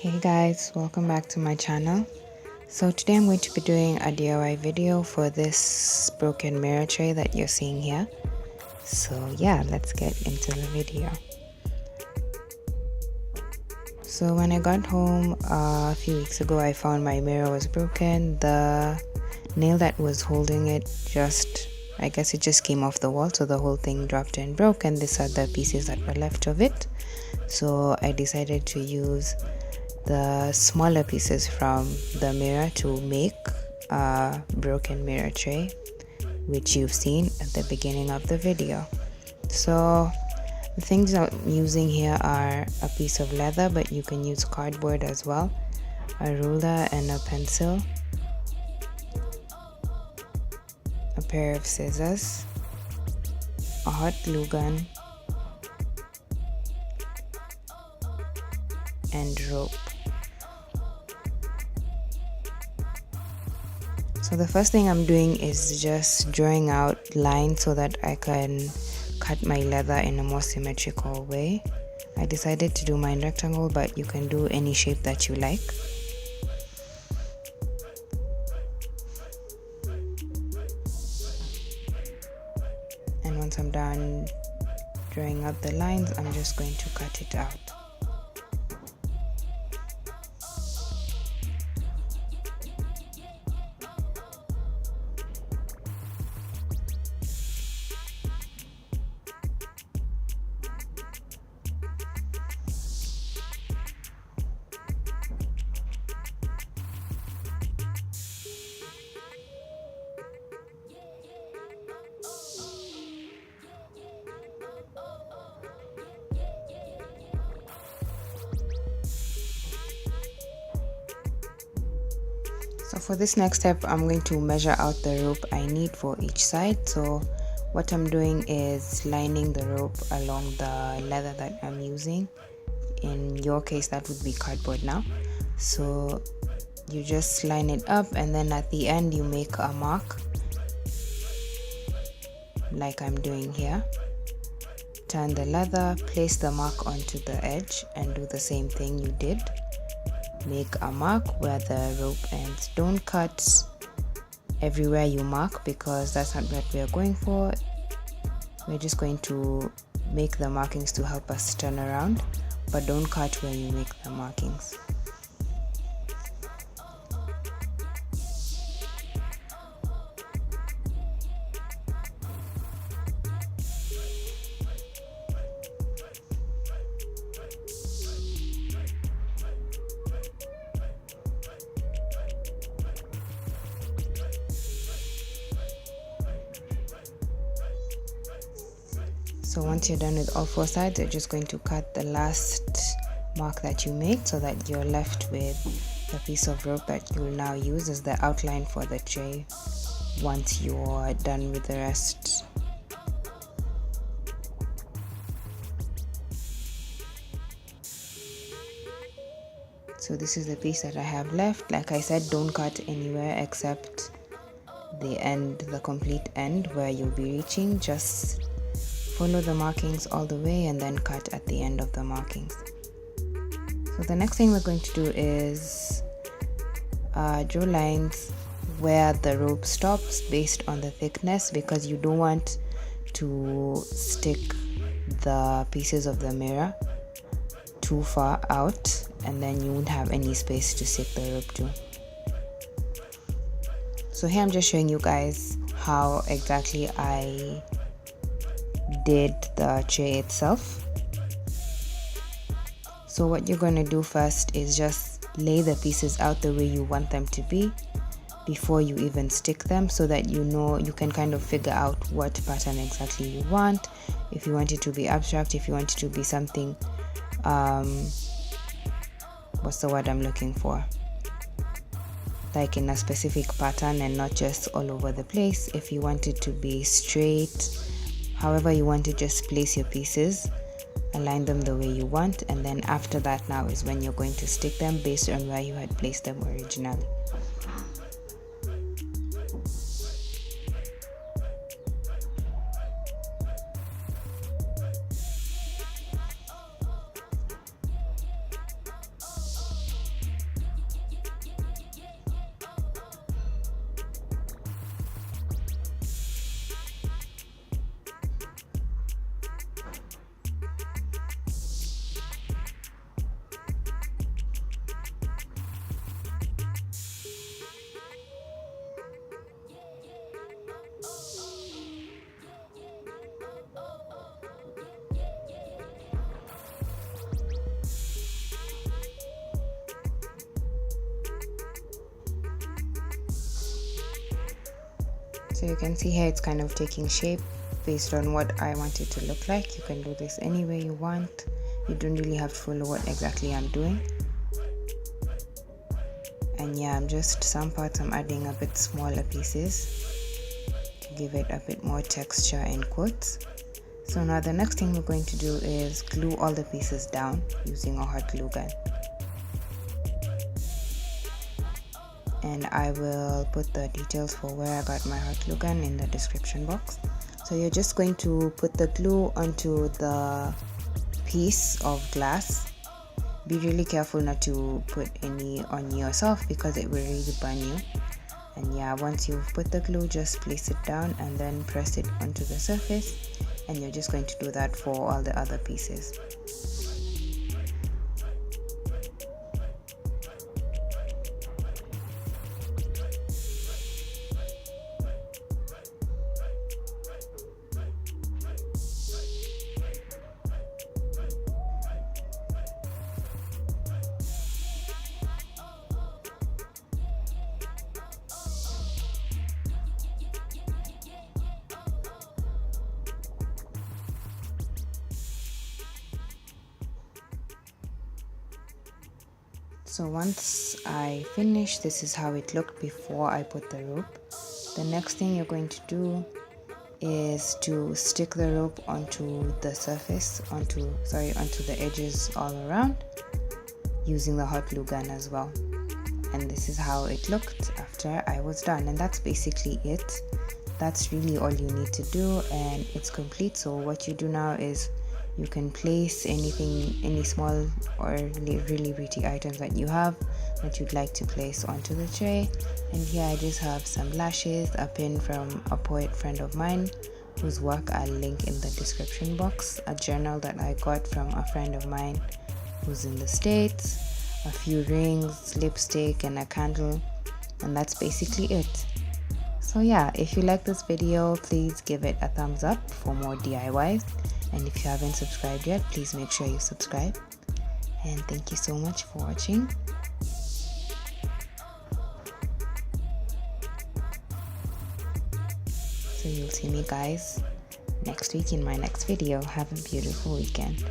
Hey guys, welcome back to my channel. So today I'm going to be doing a DIY video for this broken mirror tray that you're seeing here. So yeah, let's get into the video. So when I got home a few weeks ago, I found my mirror was broken. The nail that was holding it I guess it just came off the wall, so the whole thing dropped and broke, and these are the pieces that were left of it. So I decided to use the smaller pieces from the mirror to make a broken mirror tray, which you've seen at the beginning of the video. So the things I'm using here are a piece of leather, but you can use cardboard as well, a ruler and a pencil, a pair of scissors, a hot glue gun, and rope. So the first thing I'm doing is just drawing out lines so that I can cut my leather in a more symmetrical way. I decided to do mine rectangle, but you can do any shape that you like. And once I'm done drawing out the lines, I'm just going to cut it out. So for this next step, I'm going to measure out the rope I need for each side. So what I'm doing is lining the rope along the leather that I'm using. In your case, that would be cardboard now. So you just line it up, and then at the end you make a mark like I'm doing here. Turn the leather, place the mark onto the edge, and do the same thing you did. Make a mark where the rope ends. Don't cut everywhere you mark, because that's not what we are going for. We're just going to make the markings to help us turn around, but don't cut where you make the markings. So once you're done with all four sides, you're just going to cut the last mark that you made, so that you're left with the piece of rope that you'll now use as the outline for the tray once you're done with the rest. So this is the piece that I have left. Like I said, don't cut anywhere except the end, the complete end where you'll be reaching. Just follow the markings all the way and then cut at the end of the markings. So the next thing we're going to do is draw lines where the rope stops based on the thickness, because you don't want to stick the pieces of the mirror too far out, and then you won't have any space to stick the rope to. So here I'm just showing you guys how exactly I did the tray itself. So what you're going to do first is just lay the pieces out the way you want them to be before you even stick them, so that you know, you can kind of figure out what pattern exactly you want. If you want it to be abstract, if you want it to be something what's the word I'm looking for, like in a specific pattern and not just all over the place. If you want it to be straight, however you want to, just place your pieces, align them the way you want, and then after that now is when you're going to stick them based on where you had placed them originally. So you can see here it's kind of taking shape based on what I want it to look like. You can do this any way you want. You don't really have to follow what exactly I'm doing. And yeah, some parts I'm adding a bit smaller pieces to give it a bit more texture in quotes. So now the next thing we're going to do is glue all the pieces down using a hot glue gun. And I will put the details for where I got my hot glue gun in the description box. So you're just going to put the glue onto the piece of glass. Be really careful not to put any on yourself because it will really burn you. And yeah, once you've put the glue, just place it down and then press it onto the surface. And you're just going to do that for all the other pieces. So once I finish, this is how it looked before I put the rope. The next thing you're going to do is to stick the rope onto the surface, onto the edges all around using the hot glue gun as well. And this is how it looked after I was done, and that's basically it. That's really all you need to do, and it's complete. So what you do now is you can place any small or really pretty items that you have that you'd like to place onto the tray. And here I just have some lashes, a pin from a poet friend of mine whose work I'll link in the description box, a journal that I got from a friend of mine who's in the States, a few rings, lipstick, and a candle, and that's basically it. So yeah, if you like this video, please give it a thumbs up for more DIYs. And if you haven't subscribed yet, please make sure you subscribe. And thank you so much for watching. So you'll see me guys next week in my next video. Have a beautiful weekend.